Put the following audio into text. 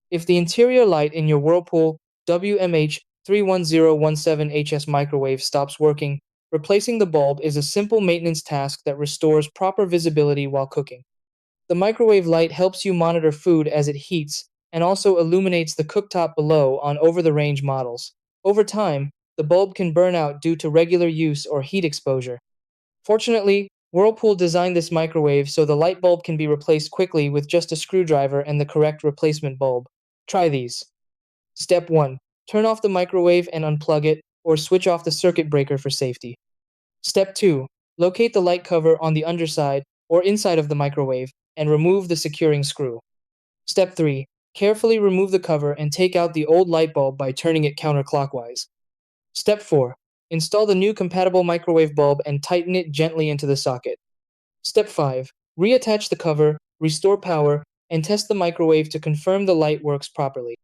If the interior light in your Whirlpool WMH31017HS microwave stops working, replacing the bulb is a simple maintenance task that restores proper visibility while cooking. The microwave light helps you monitor food as it heats and also illuminates the cooktop below on over-the-range models. Over time, the bulb can burn out due to regular use or heat exposure. Fortunately, Whirlpool designed this microwave so the light bulb can be replaced quickly with just a screwdriver and the correct replacement bulb. Try these. Step 1. Turn off the microwave and unplug it, or switch off the circuit breaker for safety. Step 2. Locate the light cover on the underside or inside of the microwave and remove the securing screw. Step 3. Carefully remove the cover and take out the old light bulb by turning it counterclockwise. Step 4. Install the new compatible microwave bulb and tighten it gently into the socket. Step 5. Reattach the cover, restore power, and test the microwave to confirm the light works properly.